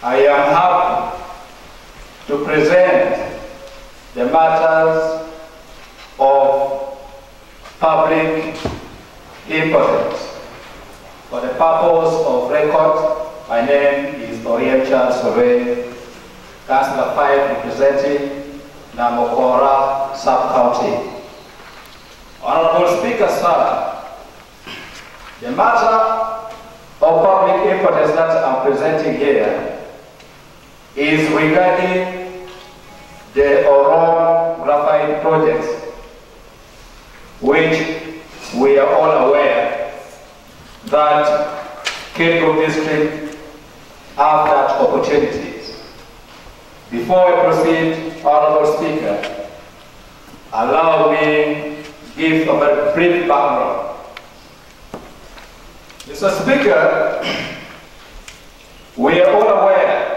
I am happy to present the matters of public importance. For the purpose of record, my name is Oriel Charles Sore, Councillor 5 representing Namokora Sub-County. Honorable Speaker, sir, the matter of public importance that I'm presenting here is regarding the Orong Graphite project, which we are all aware that Kilgore District have that opportunities. Before I proceed, Honorable Speaker, allow me to give a very brief background. Mr. Speaker, we are all aware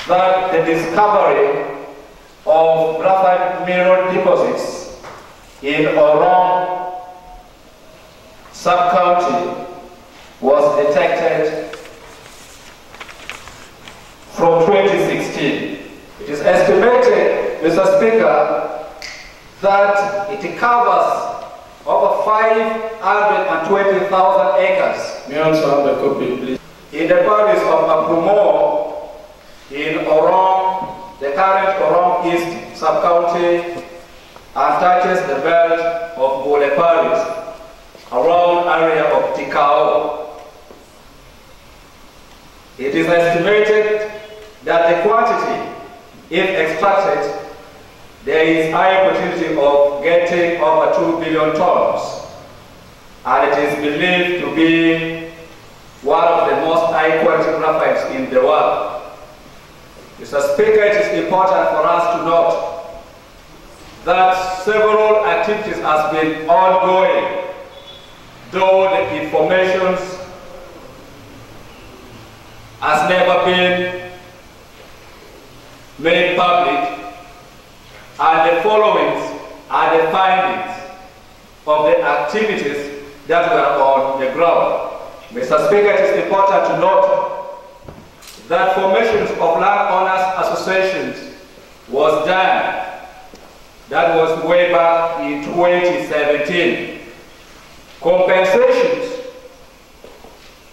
that the discovery of graphite mineral deposits in Orong Sub-County was detected from 2016. It is estimated, Mr. Speaker, that it covers over 520,000 acres. May I also have a copy, please? In the parish of Aprumo, in Orong, the current Orong East Sub-County, and touches the belt of Bole Parish, around area of Tikao. It is estimated that the quantity, if extracted, there is high opportunity of getting over 2 billion tons, and it is believed to be one of the most high-quality graphites in the world. Mr. Speaker, it is important for us to note that several activities have been ongoing, though the information has never been made public. And the followings are the findings of the activities that were on the ground. Mr. Speaker, it is important to note that formations of landowners associations was done. That was way back in 2017. Compensations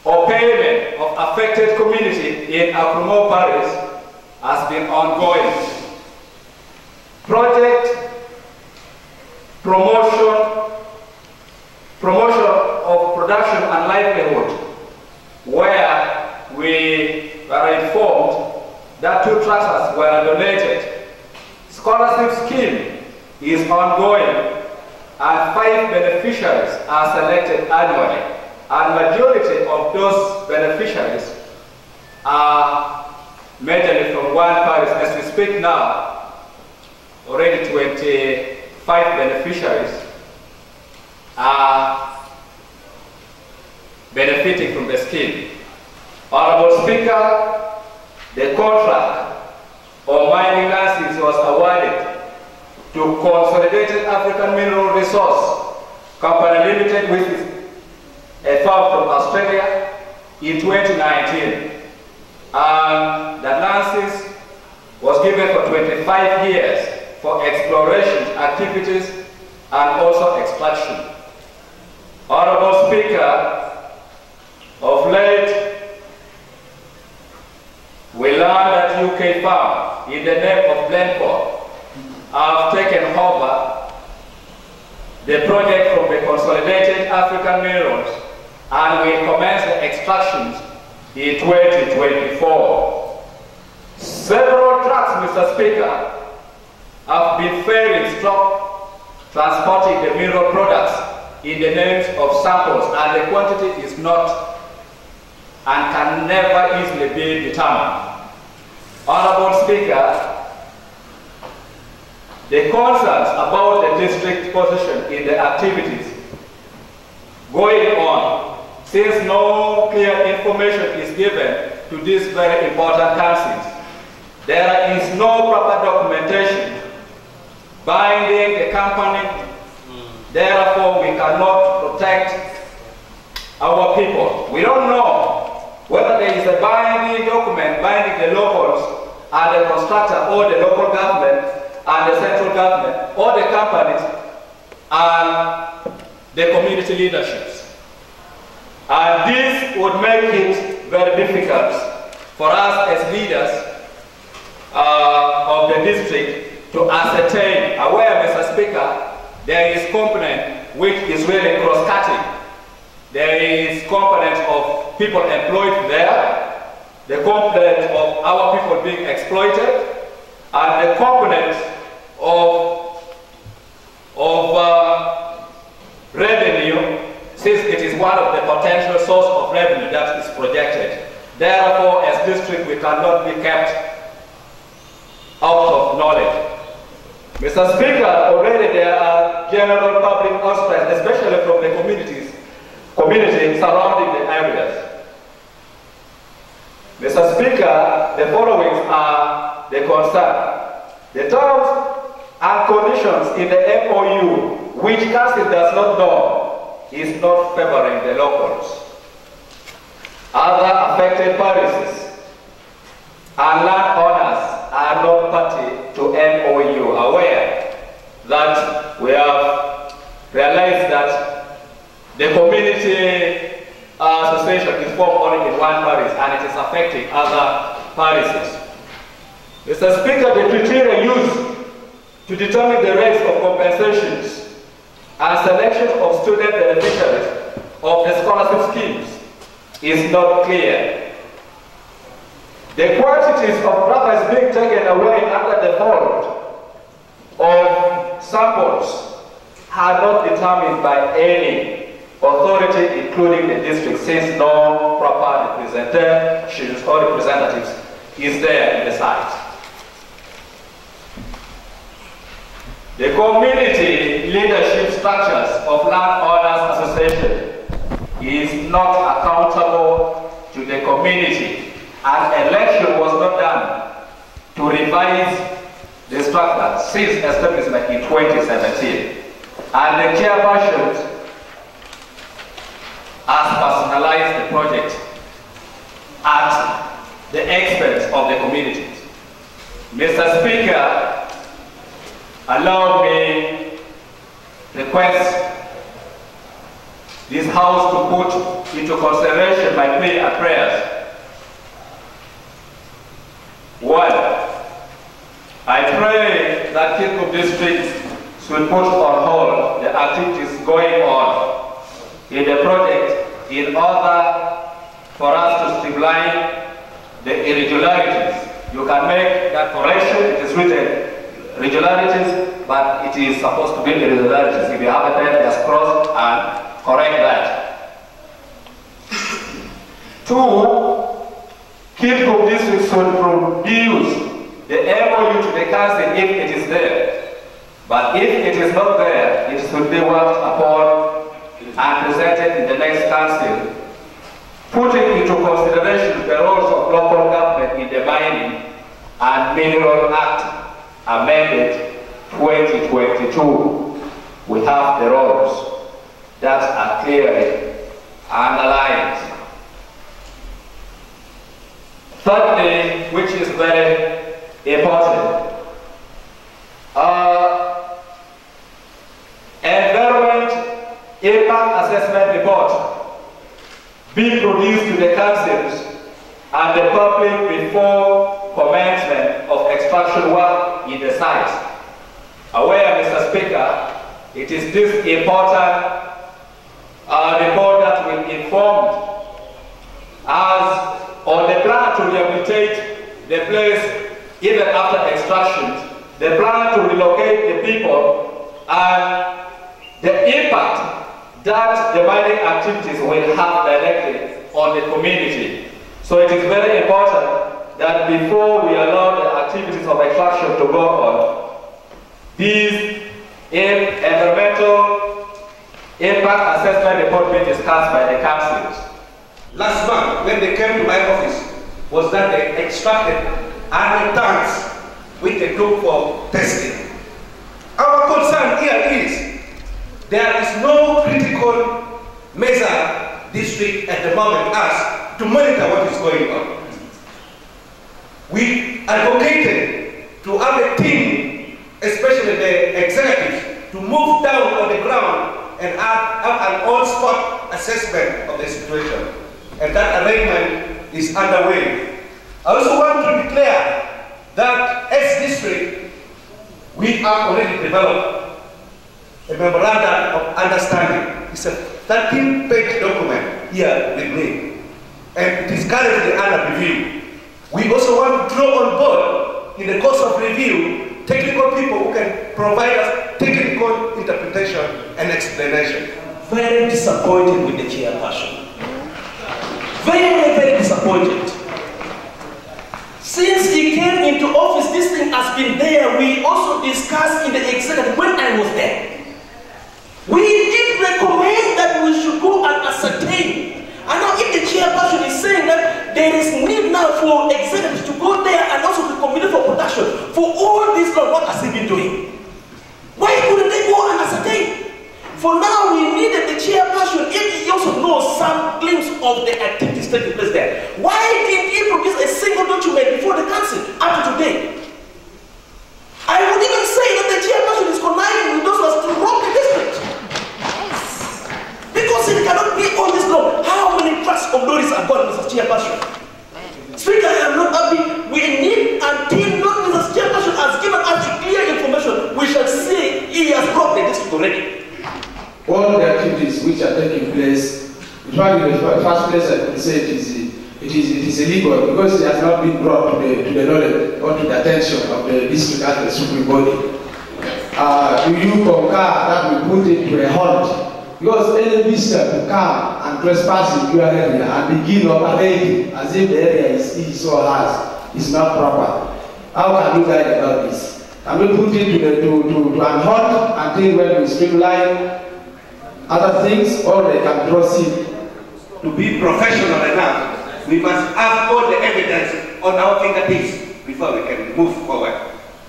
or payment of affected community in Aprumo Parish has been ongoing. Project promotion of production and livelihood, where we were informed that 2 tractors were donated. Scholarship scheme is ongoing, and 5 beneficiaries are selected annually, and majority of those beneficiaries are majorly from one parish. As we speak now, already 25 beneficiaries are benefiting from the scheme. Honorable Speaker, the contract of mining license was awarded to Consolidated African Mineral Resource Company Limited, which is a firm from Australia, in 2019. And the license was given for 25 years for exploration activities and also extraction. Honorable Speaker, of late, we learned that UK firm in the name of Glencore have taken over the project from the Consolidated African Minerals, and we commenced the extractions in 2024. Several trucks, Mr. Speaker, have been ferried transporting the mineral products in the names of samples, and the quantity is not and can never easily be determined. Honorable Speaker, the concerns about the district position in the activities going on, since no clear information is given to these very important councils, there is no proper documentation binding the company. Therefore, we cannot protect our people. We don't know whether there is a binding document and the constructor, or the local government and the central government, or the companies and the community leaderships. And this would make it very difficult for us as leaders of the district to ascertain, aware, Mr. Speaker, there is component which is really cross-cutting. There is component of people employed there, the component of our people being exploited, and the component of revenue, since it is one of the potential source of revenue that is projected. Therefore, as district, we cannot be kept out of knowledge. Mr. Speaker, already there are general public outcries, especially from the community surrounding the areas. Mr. Speaker, the following are the concern. The terms and conditions in the MOU, which council does not know, is not favoring the locals. Other affected parishes and landowners are not party to MOU, aware that we have realized that the community association is formed only in one parish and it is affecting other parishes. Mr. Speaker, the criteria used to determine the rates of compensations and selection of student beneficiaries of the scholarship schemes is not clear. The quantities of rubber is being taken away under the fold of samples are not determined by any authority, including the district, since no proper representations or representatives is there in the site. The community leadership structures of landowners association is not accountable to the community. An election was not done to revise the structure since establishment in 2017. And the chairperson has personalized the project at the expense of the communities. Mr. Speaker, allow me request this House to put into consideration my plea and prayers. One, I pray that Kirkuk District should put on hold the activities going on in the project in order for us to streamline the irregularities. You can make that correction, it is written irregularities, but it is supposed to be irregularities. If you have a pen, just cross and correct that. Two, Kirkuk District should produce the MOU to the council if it is there. But if it is not there, it should be worked upon and presented in the next council, putting into consideration the roles of local government in the Mining and Mineral Act amended 2022. We have the roles that are clearly underlined. Thirdly, which is very important, environment impact assessment report be produced to the councils and the public before commencement of extraction work in the site. Aware, Mr. Speaker, it is this important report that will inform us on the plan to rehabilitate the place even after extraction, the plan to relocate the people, and the impact that the mining activities will have directly on the community. So it is very important that before we allow the activities of extraction to go on, these environmental impact assessment report be discussed by the councils. Last month, when they came to my office, was that they extracted 100 tons which they took for testing. Our concern here is there is no critical measure district at the moment as to monitor what is going on. We advocated to have a team, especially the executives, to move down on the ground and have an on-spot assessment of the situation. And that arrangement is underway. I also want to declare that as district, we have already developed a memorandum of understanding. It's a 13-page document here with me, and it is currently under review. We also want to draw on board, in the course of review, technical people who can provide us technical interpretation and explanation. Very disappointed with the chairperson. Very, very disappointed. Since he came into office, this thing has been there. We also discussed in the executive when I was there. We did recommend that we should go and ascertain. And now if the chairperson is saying that there is need now for executives to go there and also the committee for production, for all this long, what has he been doing? Why couldn't they go and ascertain? For now, we needed the chairperson, if he also knows some glimpse of the activities taking place there. Why didn't he produce a single document before the council up to today? I would even say that the chairperson is conniving with those who are to rob the district. Because it cannot be all this long. How many trucks of lorries are gone, Mr. Chairperson? Speaker, I am not happy. We need, until not Mr. Chairperson has given us clear information, we shall say he has robbed the district already. All the activities which are taking place, in fact, in the first place, I could say it is illegal because it has not been brought to the knowledge or to the attention of the district as the supreme body. Do you concur that we put it to a halt? Because any visitor to come and trespass in your area and begin operating as if the area is so large is not proper. How can you guide about this? Can we put it to an halt until when we streamline other things, or they can proceed? To be professional enough, we must have all the evidence on our fingertips before we can move forward.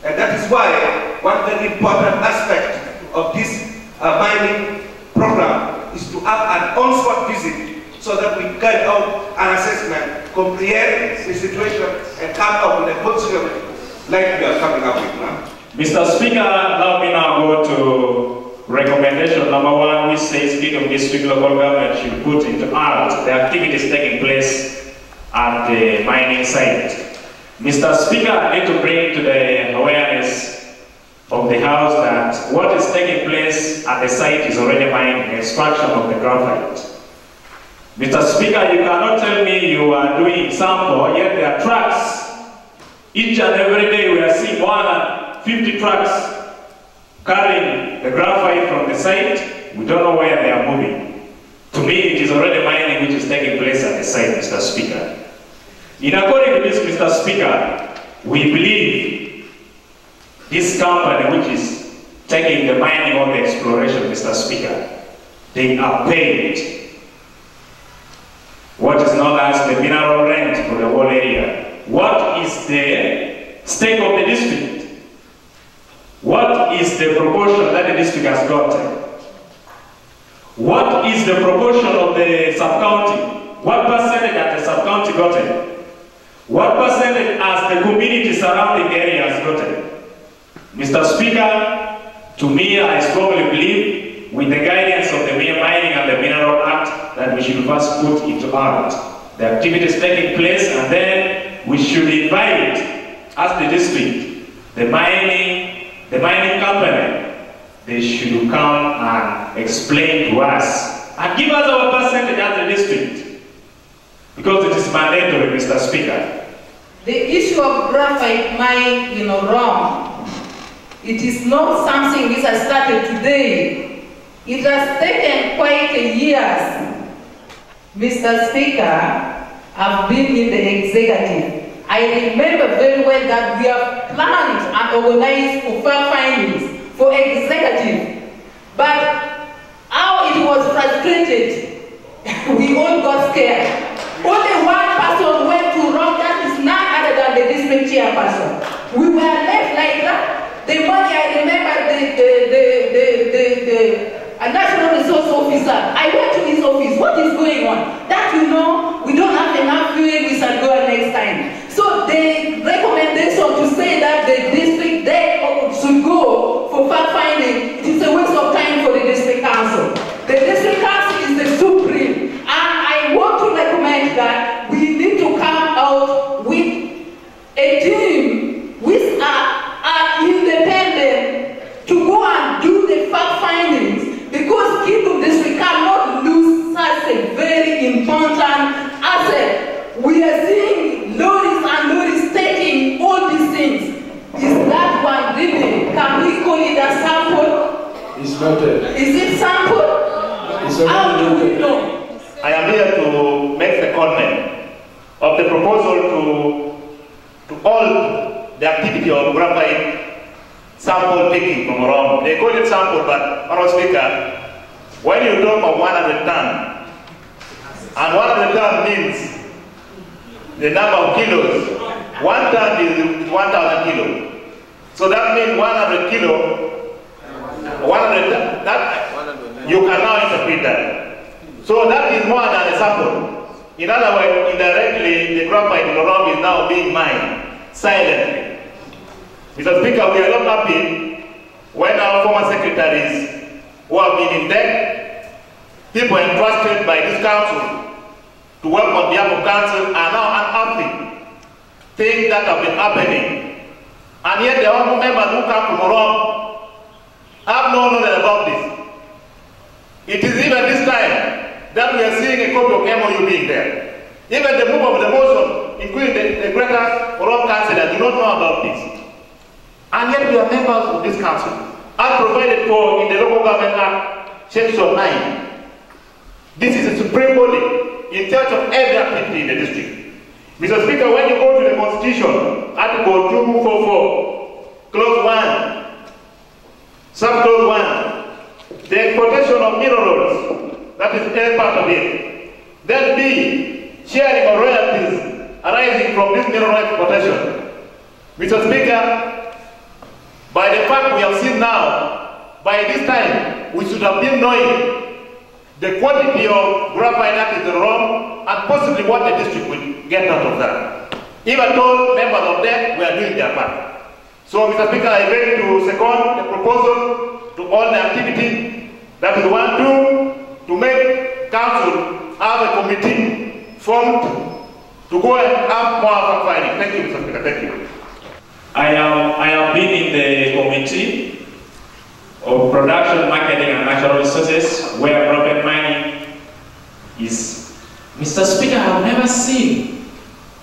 And that is why one very important aspect of this mining program is to have an on-spot visit so that we carry out an assessment, comprehend the situation, and come up with a policy like we are coming up with now. Mr. Speaker, allow me now go to recommendation number 1, which says Kingdom District local government should put into art the activities taking place at the mining site. Mr. Speaker, I need to bring to the awareness of the House that what is taking place at the site is already mining, extraction of the graphite. Mr. Speaker, you cannot tell me you are doing sample, yet there are trucks. Each and every day we are seeing more than 50 trucks carrying the graphite from the site. We don't know where they are moving. To me, it is already mining which is taking place at the site, Mr. Speaker. In according to this, Mr. Speaker, we believe this company which is taking the mining or the exploration, Mr. Speaker, they are paid what is known as the mineral rent for the whole area. What is the stake of the district? What is the proportion that the district has gotten? What is the proportion of the sub-county? What percentage has the sub-county gotten? What percentage has the community surrounding the area has gotten? Mr. Speaker, to me, I strongly believe, with the guidance of the Mining and the Mineral Act, that we should first put into art the activities taking place, and then we should invite, as the district, the mining company, they should come and explain to us and give us our percentage as a district, because it is mandatory, Mr. Speaker. The issue of graphite mine in Rome, it is not something which has started today. It has taken quite a years. Mr. Speaker, I've been in the executive. I remember very well that we have planned and organized for fair findings for executive. But how it was frustrated, we all got scared. Only one person went to Rome, that is none other than the district chairperson. We were left like that. The money, I remember a national resource officer. I went to his office. What is going on? That you know, we don't have enough fuel, we shall go next time. So the recommendation noted. Is it sample? It's How do we noted. know? I am here to make the comment of the proposal to halt the activity of graphite sample picking from Oromo. They call it sample, but Honorable Speaker, when you talk of 100 ton, and 100 ton means the number of kilos. 1 ton is 1,000 kilos. So that means 100 kilo, 100 ton, that you can now interpret that. So that is more than a sample. In other words, indirectly, the graphite in Oromo is now being mined silently. Mr. Speaker, we are not happy when our former secretaries who have been in debt, people entrusted by this council to work on behalf of council are now unhappy. Things that have been happening. And yet the honorable members who come from Oromo have no knowledge about this. It is even this time that we are seeing a copy of MOU being there. Even the move of the motion, including the greater Oromo councillors, do not know about this. And yet we are members of this council, as provided for in the Local Government Act, Section 9. This is a supreme body in charge of every activity in the district. Mr. Speaker, when you go to the Constitution, Article 244, Clause 1, Sub-Clause 1, the exploitation of minerals, that is a part of it. Then B, sharing of royalties arising from this mineral exploitation. Mr. Speaker, by the fact we have seen now, by this time, we should have been knowing the quantity of graphite that is wrong and possibly what the district will get out of that. Even though members of that were doing their part. So, Mr. Speaker, I beg to second the proposal to all the activity. That is 1, 2, to make council have a committee formed to go and have more fact-finding. Thank you, Mr. Speaker. Thank you. I have been in the committee of production, marketing, and natural resources where graphite mining is. Mr. Speaker, I have never seen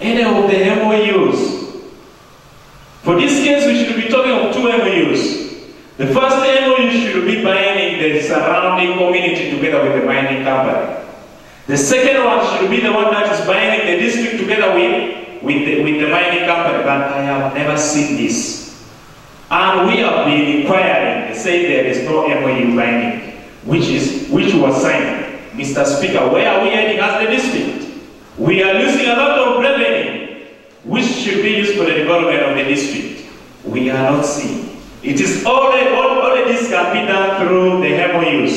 any of the MOUs. For this case, we should be talking of 2 MOUs. The first MOU should be binding the surrounding community together with the mining company. The second one should be the one that is binding the district together with the mining company, but I have never seen this. And we have been inquiring, they say there is no MOU binding, which was signed. Mr. Speaker, where are we heading as the district? We are losing a lot of revenue, which should be used for the development of the district. We are not seeing. It is all of this can be done through the MOUs.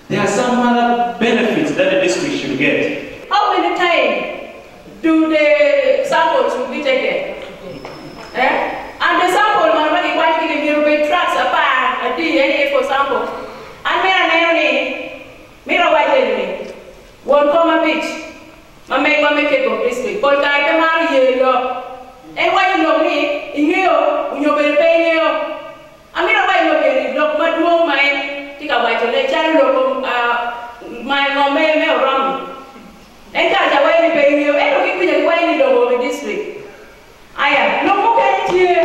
There are some other benefits that the district should get. How many times do the samples will be taken? And the sample normally want to give you tracks apart at DNA for sample. And Mira White one comma beach. My make a district. But I can marry you. And why you know me? In you will pay you. I mean, why you look my room, my take a white lecture, my name, rum. And that's a way to pay you. And look at the way you go over district. I am no more here.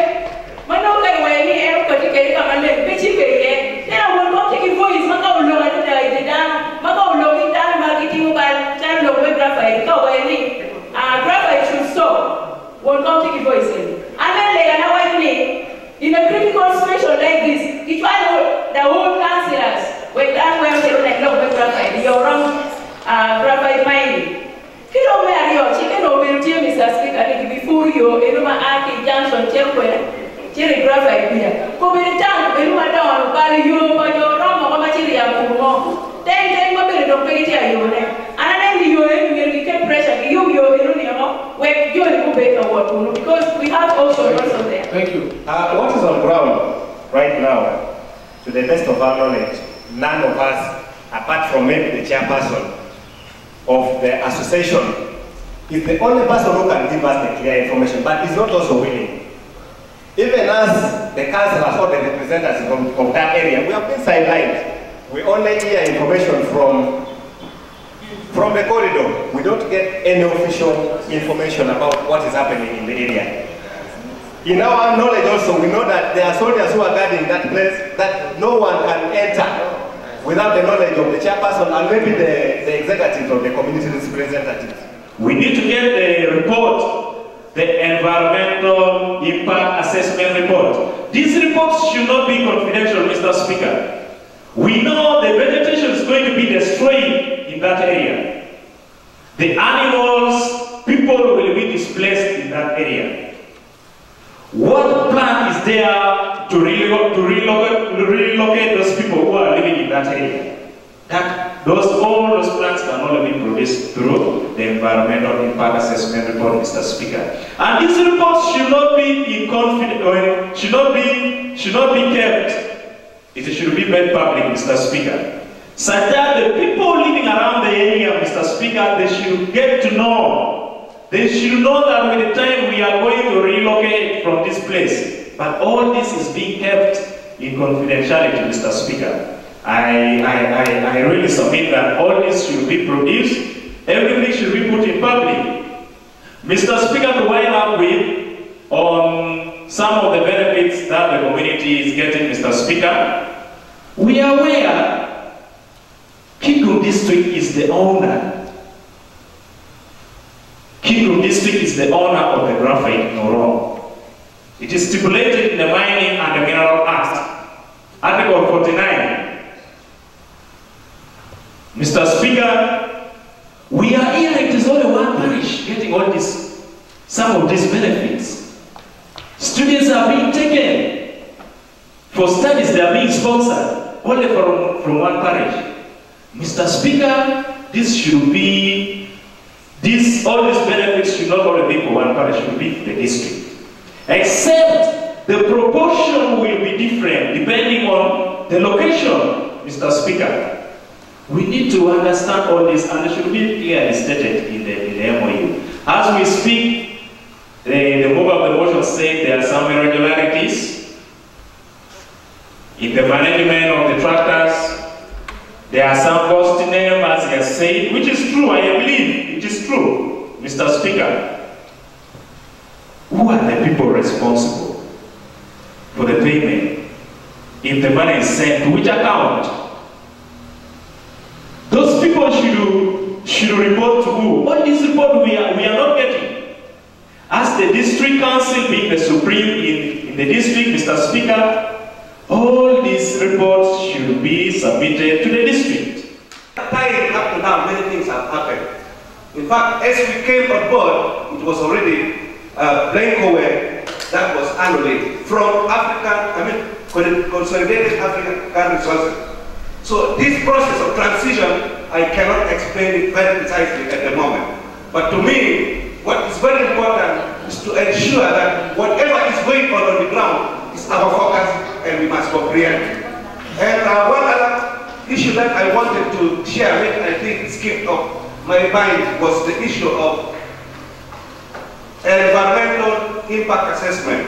My no way when he ever could get come and let me chip again. Then I will not take it for his Macau look at the down, Macau looking down, marketing by time of graphite, go away. Graphite should stop. Won't come take it for his and then they are now in a critical situation like this. It was the whole councillors when that where they like no graphite, you're wrong, graphite mining. Kilo Mario, chicken over here, Mr. Speaker, I think before you, Eluma Aki Junction, Cherry graphite here. Come in the town, Eluma down, Barry, you, but you're wrong, material, then Mabel don't pay it, you know. And then you will get pressure, you, where you will go better what, because we have also also there. Thank you. What is on ground right now, to the best of our knowledge, none of us, apart from maybe the chairperson of the association, is the only person who can give us the clear information, but is not also willing. Even as the councillors or the representatives of that area, we have been sidelined. We only hear information from the corridor. We don't get any official information about what is happening in the area. In our knowledge also, we know that there are soldiers who are guarding that place, that no one can enter without the knowledge of the chairperson and maybe the executive or the community representatives. We need to get the report, the environmental impact assessment report. These reports should not be confidential, Mr. Speaker. We know the vegetation is going to be destroyed in that area. The animals, people will be displaced in that area. What plan is there to relocate those people who are living in that area? All those plans can only be produced through the environmental impact assessment report, Mr. Speaker. And these reports should not be in confidence, should not be kept. It should be made public, Mr. Speaker. Such that the people living around the area, Mr. Speaker, they should get to know. They should know that with the time we are going to relocate from this place. But all this is being kept in confidentiality, Mr. Speaker. I really submit that all this should be produced. Everything should be put in public. Mr. Speaker, to wind up with on some of the benefits that the community is getting, Mr. Speaker, we are aware Kidum District is the owner. Kidum District is the owner of the graphite in Orong. It is stipulated in the Mining and the Mineral Act, Article 49. Mr. Speaker, we are here, it is only one parish getting all this, some of these benefits. Students are being taken for studies, they are being sponsored, only from one parish. Mr. Speaker, this should be, all these benefits should not only be for one parish, should be for the district. Except the proportion will be different depending on the location, Mr. Speaker. We need to understand all this, and it should be clearly stated in the MOU. As we speak, the mover of the motion said there are some irregularities in the management of the tractors. There are some post names, as he has said, which is true. I believe it is true, Mr. Speaker. Who are the people responsible for the payment? If the money is sent to which account? Those people should report to who? What is report we are not getting? As the district council being the supreme in the district, Mr. Speaker, all these reports should be submitted to the district. Time up to now, many things have happened. In fact, as we came on board, it was already Blankoware that was annulled from Consolidated African Resources. So this process of transition, I cannot explain it very precisely at the moment. But to me, what is very important is to ensure that whatever is going on the ground is our focus and we must comprehend. And one other issue that I wanted to share with, I think skipped off my mind, was the issue of environmental impact assessment,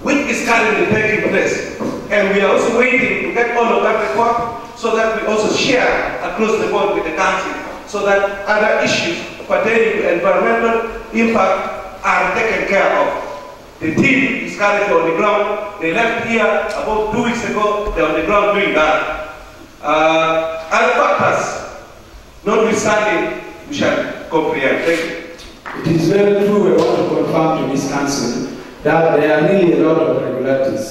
which is currently taking place. And we are also waiting to get all of that report so that we also share across the board with the council so that other issues pertaining to environmental impact are taken care of. The team is currently on the ground. They left here about 2 weeks ago. They're on the ground doing that. Other factors, notwithstanding, we shall comprehend. Thank you. It is very true, we want to confirm to this council that there are really a lot of irregularities.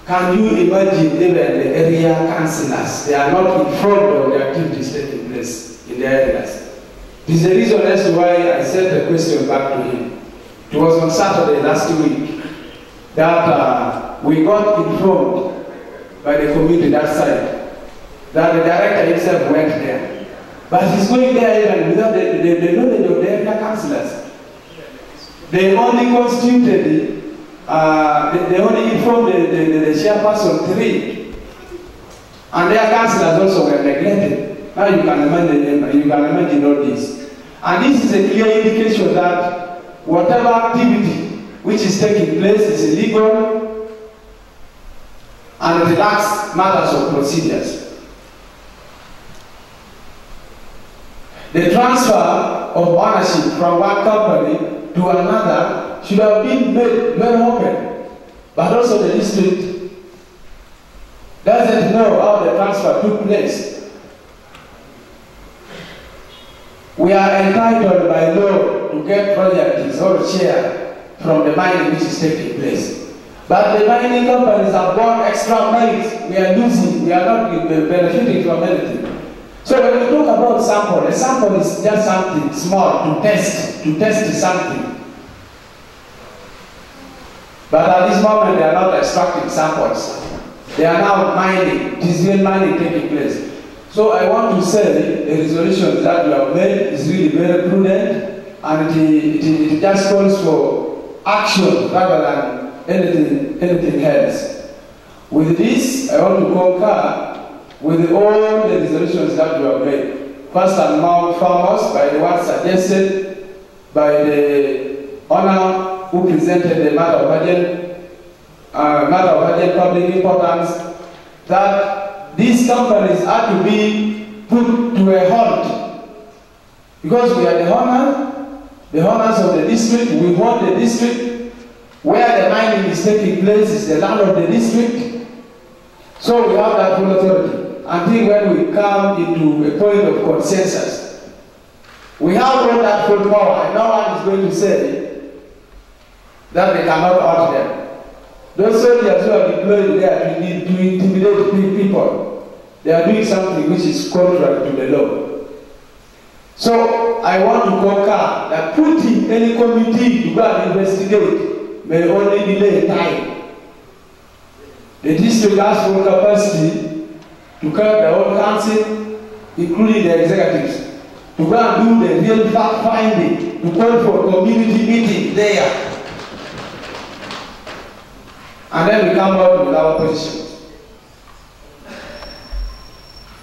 Can you imagine even the area councillors, they are not informed of the activities taking place in the areas. This is the reason as to why I sent a question back to him. It was on Saturday last week that we got informed by the community that side that the director himself went there. But he's going there even without the knowledge of the area councillors. They only constituted they only informed the chairperson 3, and their councillors also were neglected. Now you can imagine all this. And this is a clear indication that whatever activity which is taking place is illegal and relaxed matters of procedures. The transfer of ownership from one company to another should have been made very open, but also the district doesn't know how the transfer took place. We are entitled by law to get royalties or share from the mining which is taking place. But the mining companies have bought extra mines. We are losing. We are not benefiting from anything. So when we talk about sample, a sample is just something small to test something. But at this moment, they are not extracting samples. They are now mining. It is real mining taking place. So I want to say the resolution that you have made is really very prudent, and it just calls for action rather than anything else. With this, I want to concur with all the resolutions that you have made. First and foremost, by the one suggested by the honor who presented the matter of urgent public importance, that these companies are to be put to a halt. Because we are the owners of the district, we hold the district. Where the mining is taking place is the land of the district. So we have that full authority until when we come into a point of consensus. We have all that full power, and no one is going to say that they cannot halt them. Those soldiers who are deployed there to intimidate people, they are doing something which is contrary to the law. So I want to concur that putting any committee to go and investigate may only delay time. The district has full capacity to curb the whole council, including the executives, to go and do the real fact finding, to call for community meeting there. And then we come out with our positions.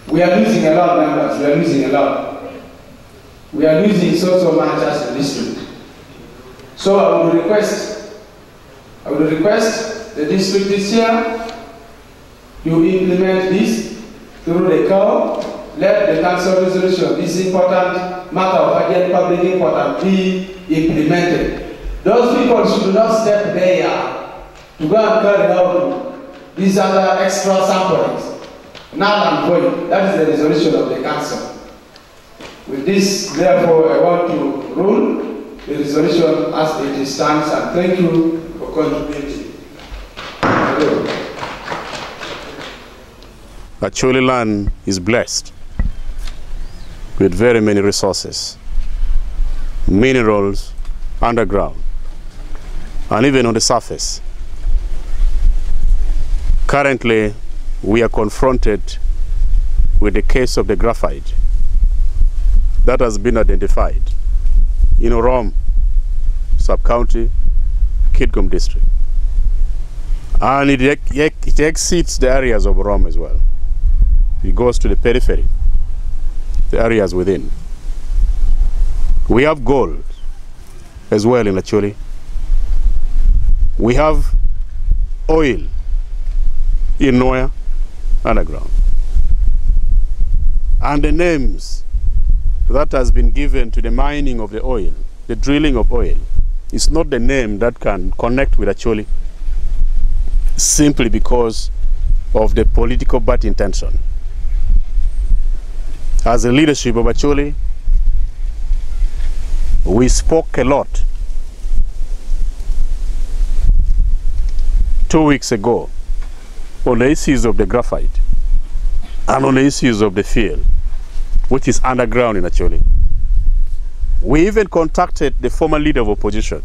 We are losing a lot of members, we are losing a lot. We are losing so much as a district. So I would request the district this year to implement this through the COW. Let the council resolution, this important matter of urgent public importance, be implemented. Those people should not step there to go and carry out these other extra samplings. Null and void. That is the resolution of the council. With this, therefore, I want to rule the resolution as it stands, and thank you for contributing. Acholi land is blessed with very many resources, minerals underground, and even on the surface. Currently, we are confronted with the case of the graphite that has been identified in Orome sub-county, Kitgum district. And it exceeds the areas of Orome as well. It goes to the periphery, the areas within. We have gold as well in Acholi. We have oil in Noya underground. And the names that has been given to the mining of the oil, the drilling of oil, is not the name that can connect with Acholi simply because of the political bad intention. As a leadership of Acholi, we spoke a lot 2 weeks ago on the issues of the graphite and on the issues of the field, which is underground in Acholi. We even contacted the former leader of opposition,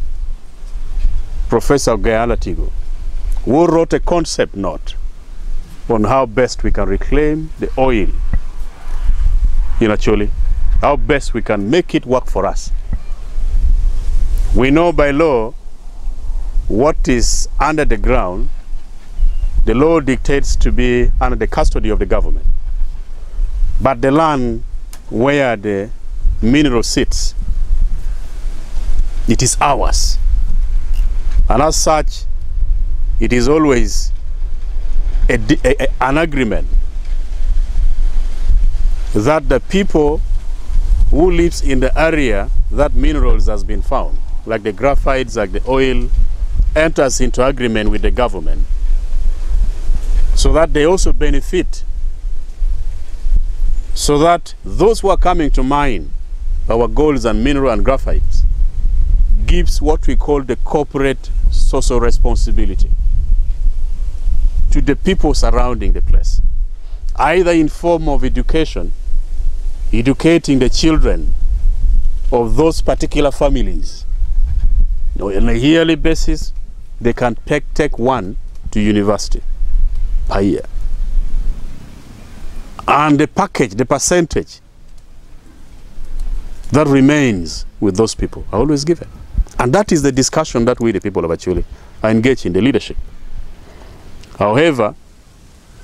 Professor Gayala Tigo, who wrote a concept note on how best we can reclaim the oil in Acholi, how best we can make it work for us. We know by law what is under the ground. The law dictates to be under the custody of the government. But the land where the mineral sits, it is ours. And as such, it is always an agreement that the people who lives in the area that minerals has been found, like the graphites, like the oil, enters into agreement with the government so that they also benefit, so that those who are coming to mine our golds and mineral and graphites gives what we call the corporate social responsibility to the people surrounding the place, either in form of education, educating the children of those particular families. On a yearly basis, they can take one to university per year. And the package, the percentage that remains with those people are always given. And that is the discussion that we, the people of Acholi, are engaged in, the leadership. However,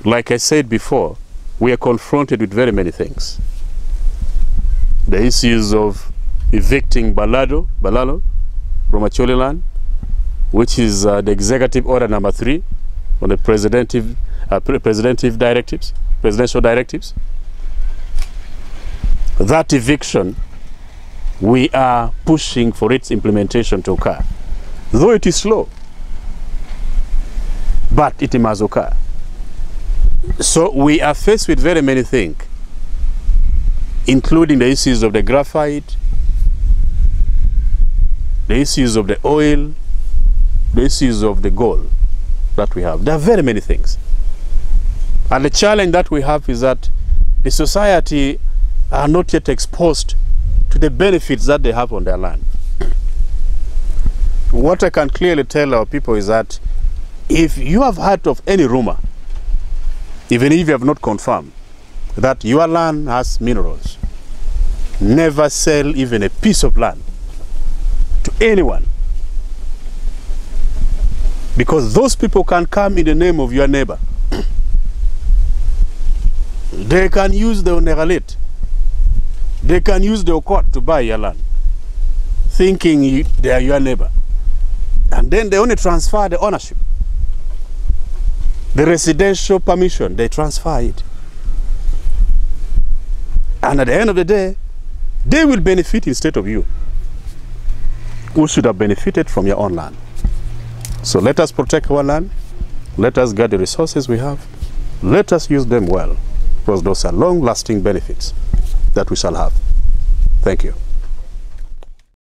like I said before, we are confronted with very many things. The issues of evicting Balalo from Acholi land, which is the executive order number 3 on the presidential directives. That eviction, we are pushing for its implementation to occur. Though it is slow, but it must occur. So we are faced with very many things, including the issues of the graphite, the issues of the oil, the issues of the gold that we have. There are very many things. And the challenge that we have is that the society are not yet exposed to the benefits that they have on their land. What I can clearly tell our people is that if you have heard of any rumor, even if you have not confirmed, that your land has minerals, never sell even a piece of land to anyone. Because those people can come in the name of your neighbor. They can use the Oneralit. They can use the Okot to buy your land, thinking they are your neighbor. And then they only transfer the ownership. The residential permission, they transfer it. And at the end of the day, they will benefit instead of you, who should have benefited from your own land. So let us protect our land. Let us guard the resources we have. Let us use them well, because those are long-lasting benefits that we shall have. Thank you.